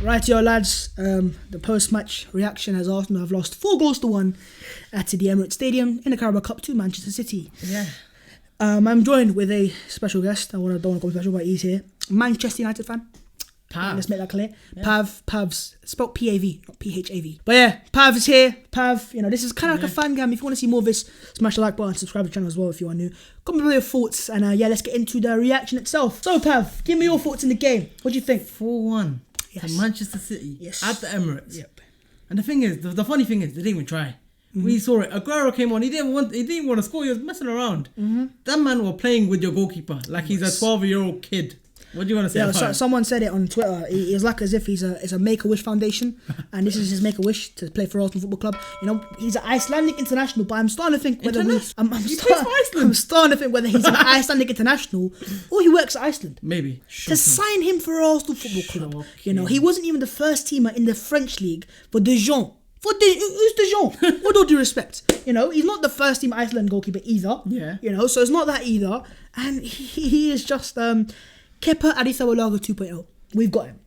Right, yo lads, the post-match reaction as Arsenal have lost 4-1 at the Emirates Stadium in the Carabao Cup to Manchester City. Yeah. I'm joined with a special guest. Don't want to call him special, but he's here. Manchester United fan. Pav. Let's make that clear. Yeah. Pav's spelled P-A-V, not P-H-A-V. But yeah, Pav is here. Pav, this is kind of like a fan game. If you want to see more of this, smash the like button, subscribe to the channel as well if you are new. Comment with your thoughts, and let's get into the reaction itself. So Pav, give me your thoughts in the game. What do you think? 4-1 Yes. to Manchester City at the Emirates. Yep. And the thing is, the funny thing is, they didn't even try. We saw it. Aguero came on. He didn't want to score. He was messing around. That man was playing with your goalkeeper like he's a 12-year-old kid. What do you want to say about it? Someone said it on Twitter. It was like as if it's a Make-A-Wish Foundation, and this is his Make-A-Wish to play for Arsenal Football Club. He's an Icelandic international, but I'm starting to think whether I'm starting to think whether he's an Icelandic international or he works at Iceland. Maybe To sign him for Arsenal Football Club, he wasn't even the first teamer in the French league for Dijon. Who's Dijon? With all due respect, he's not the first team Iceland goalkeeper either. Yeah. So it's not that either, and he is just Kepa Arrizabalaga 2.0. We've got him.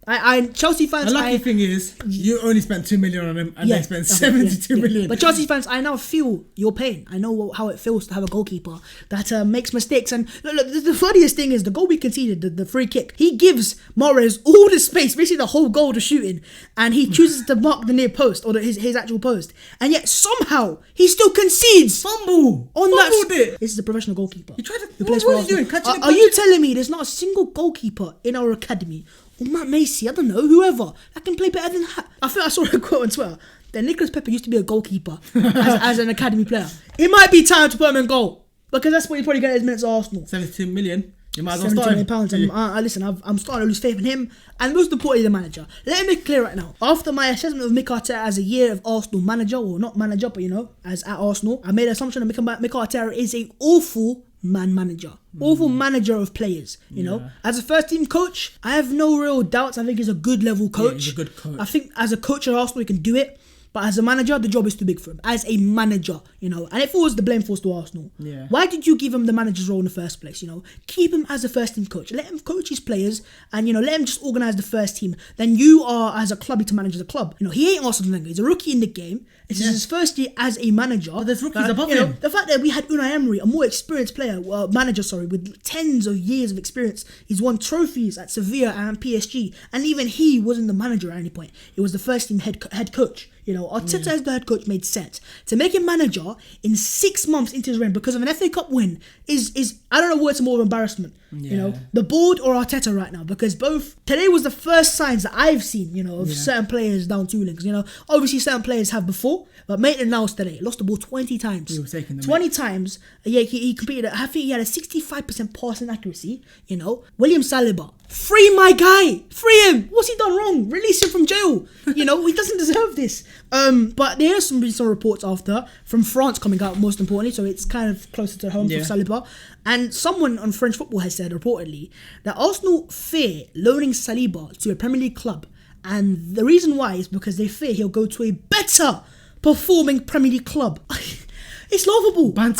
Chelsea fans. The lucky thing is, you only spent 2 million on him, and they spent 72 million. But Chelsea fans, I now feel your pain. I know how it feels to have a goalkeeper that makes mistakes. And look, the funniest thing is the goal we conceded, the free kick. He gives Mahrez all the space, basically the whole goal to shoot in, and he chooses to mark the near post or his actual post, and yet somehow he still concedes. Fumbled it. This is a professional goalkeeper. He tried to. Who plays What for was he doing? Arsenal. Are you telling me there's not a single goalkeeper in our academy, or Matt Macy, I don't know, whoever, that can play better than that? I think I saw a quote on Twitter that Nicolas Pepe used to be a goalkeeper as an academy player. It might be time to put him in goal, because that's what he's probably getting his minutes at Arsenal. 72 million. You might as well start him. £72 million. Listen, I'm starting to lose faith in him, and most importantly, the manager. Let me make it clear right now. After my assessment of Mikel Arteta as a year of Arsenal manager, or not manager, but as at Arsenal, I made an assumption that Mikel Arteta is an awful manager, awful manager of players. As a first team coach, I have no real doubts. I think he's a good level coach. Yeah, he's a good coach. I think as a coach at Arsenal, he can do it. But as a manager, the job is too big for him. As a manager, and the blame falls to Arsenal. Yeah. Why did you give him the manager's role in the first place? Keep him as a first team coach. Let him coach his players, and let him just organise the first team. Then you are, as a club, to manage the club. He ain't Arsene Wenger. He's a rookie in the game. This is his first year as a manager. But there's rookies above him. The fact that we had Unai Emery, a more experienced manager, with tens of years of experience. He's won trophies at Sevilla and PSG, and even he wasn't the manager at any point. It was the first team head coach. Arteta as the head coach made sense. To make him manager in 6 months into his reign because of an FA Cup win is I don't know what's more of embarrassment. The board or Arteta right now, because today was the first signs that I've seen, of certain players down toolings. Obviously certain players have before, but Maitland-Niles today lost the ball 20 times. He was taking them 20 times. Yeah, he completed. I think he had a 65% passing accuracy. William Saliba, free my guy, free him. What's he done wrong? Release him from jail. He doesn't deserve this. But there are some reports after from France coming out, most importantly, so it's kind of closer to home for Saliba. And someone on French football has said reportedly that Arsenal fear loaning Saliba to a Premier League club, and the reason why is because they fear he'll go to a better performing Premier League club. It's laughable. I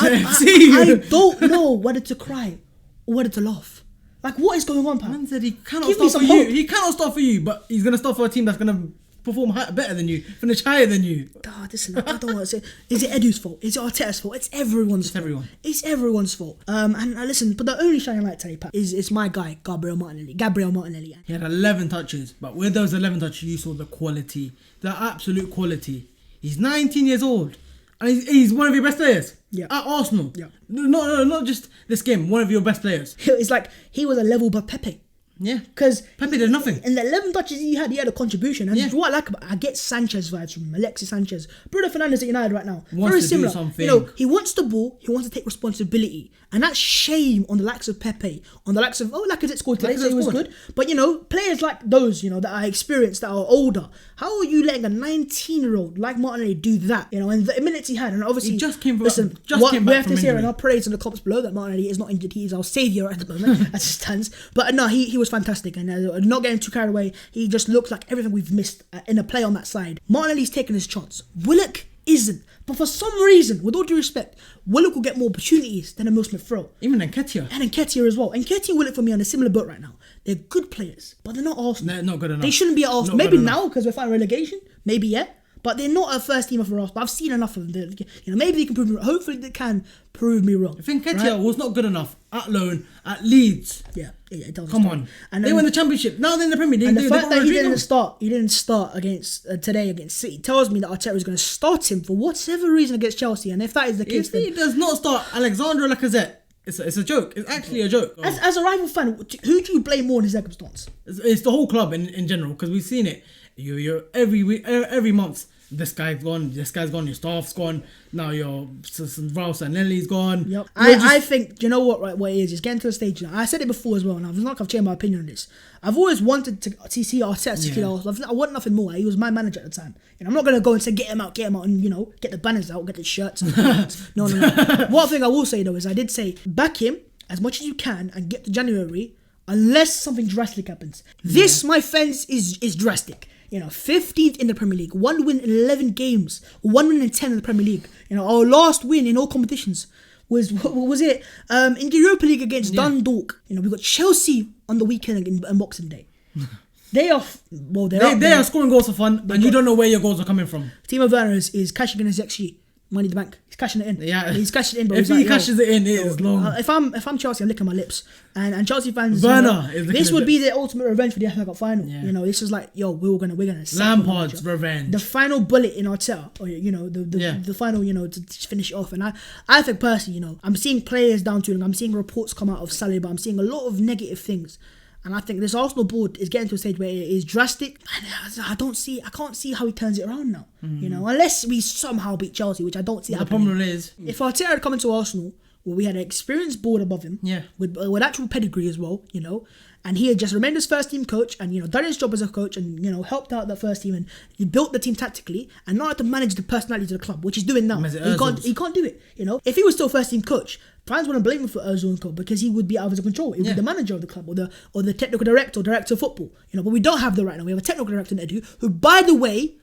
don't know whether to cry or whether to laugh. Like, what is going on, Pat? Man said he cannot start for you. He cannot start for you, but he's going to start for a team that's going to perform better than you, finish higher than you. Listen, I don't want to say. Is it Edu's fault? Is it Arteta's fault? It's everyone's fault. It's everyone's fault. And listen, but the only shining light today, Pat, is my guy, Gabriel Martinelli. He had 11 touches, but with those 11 touches, you saw the quality, the absolute quality. He's 19 years old, and he's one of your best players. At Arsenal. Not just this game, one of your best players. It's like he was a level above Pepe. Yeah, because Pepe did nothing. In the 11 touches he had a contribution. And what I like about it, I get Sanchez vibes from him, Alexis Sanchez. Bruno Fernandes at United right now. Very similar. He wants the ball, he wants to take responsibility. And that's shame on the likes of Pepe, on the likes of, Lacazette scored today, so he was good. But, players like those, that are experienced, that are older, how are you letting a 19-year-old like Martinelli do that? And the minutes he had, and obviously, he just came back we have to say, injury. and I'll praise in the comments below that Martinelli is not injured. He is our saviour at the moment, as it stands. But no, he was fantastic, and not getting too carried away. He just looked like everything we've missed in a play on that side. Martinelli's taking his chance. Willock isn't. But for some reason, with all due respect, Willock will get more opportunities than Emil Smith-Rowe. Even Nketiah. And Nketiah as well. Nketiah and Willock for me are on a similar boat right now. They're good players, but they're not Arsenal. They're not good enough. They shouldn't be at Arsenal. Not Maybe good now because we're fighting relegation. Maybe, yeah. But they're not a first teamer for Arsenal. I've seen enough of them. Maybe they can prove me wrong. Hopefully they can prove me wrong. I think Nketiah was not good enough at loan at Leeds. Yeah, it doesn't. Come on. And they won the Championship. Now they're in the Premier League. And the fact that he didn't start against today against City tells me that Arteta is going to start him for whatever reason against Chelsea. And if that is the case, if he does not start Alexandre Lacazette, it's a joke. It's actually a joke. As a rival fan, who do you blame more in his circumstance? It's the whole club in general, because we've seen it. You're every week, every month. This guy's gone. This guy's gone. Your staff's gone. Now your Rouse and Nelly's gone. Yep. I think, you know what? Right, what it is getting to a stage now. I said it before as well, and I've not changed my opinion on this. I've always wanted to see Arteta succeed. I want nothing more. He was my manager at the time. I'm not gonna go and say get him out, and get the banners out, get the shirts. No. One thing I will say though is I did say back him as much as you can and get to January, unless something drastic happens. This, my friends, is drastic. 15th in the Premier League, 1 win in 11 games, 1 win in 10 in the Premier League. Our last win in all competitions was in the Europa League against Dundalk. We got Chelsea on the weekend in Boxing Day. They are scoring goals for fun, and you don't know where your goals are coming from. Timo Werner is cashing in his XG. Money in the bank. He's cashing it in. Yeah, he's cashing it in. Bro. If he cashes it in, it is long. If I'm Chelsea, I'm licking my lips. And Chelsea fans, Werner this would be their ultimate revenge for the FA Cup final. Yeah. This is like, we're gonna Lampard's revenge. The final bullet in Arteta, or the final, to finish it off. And I think personally, I'm seeing players down to, I'm seeing reports come out of Saliba. I'm seeing a lot of negative things. And I think this Arsenal board is getting to a stage where it is drastic. And I can't see how he turns it around now. Unless we somehow beat Chelsea, which I don't see happening. The problem is, if Arteta had come into Arsenal, where we had an experienced board above him, with actual pedigree as well, and he had just remained as first team coach and done his job as a coach and helped out that first team, and he built the team tactically and not had to manage the personalities of the club, which he's doing now. He can't do it. If he was still first team coach, fans wouldn't blame him for Ozil's club because he would be out of his control. He would be the manager of the club or the technical director or director of football. But we don't have that right now. We have a technical director in Edu who, by the way,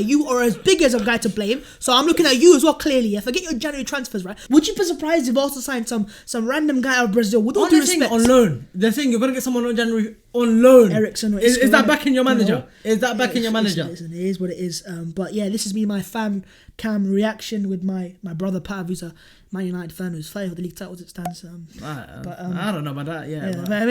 you are as big as a guy to blame. So I'm looking at you as well clearly. Forget your January transfers, right? Would you be surprised if Arsenal signed some random guy out of Brazil? With all due respect, on loan. They're saying you're going to get someone on January on loan. Ericsson. Is that backing your manager? Is that backing your manager? Listen, it is what it is. But yeah, this is me, my fan cam reaction with my brother Pat, who's a Man United fan who's fighting for the league title as it stands. I don't know about that. But I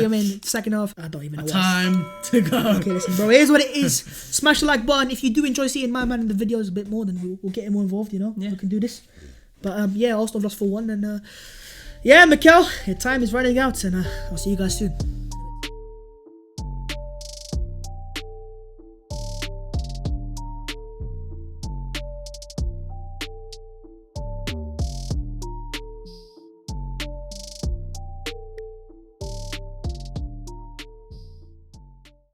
mean, second half, I don't even know. Time to go. Okay, listen, bro. It is what it is. Smash the like button if you do enjoy seeing my man in the videos a bit more. Then we'll get him more involved. We can do this. But Arsenal lost 4-1, and Mikel, your time is running out, and I'll see you guys soon.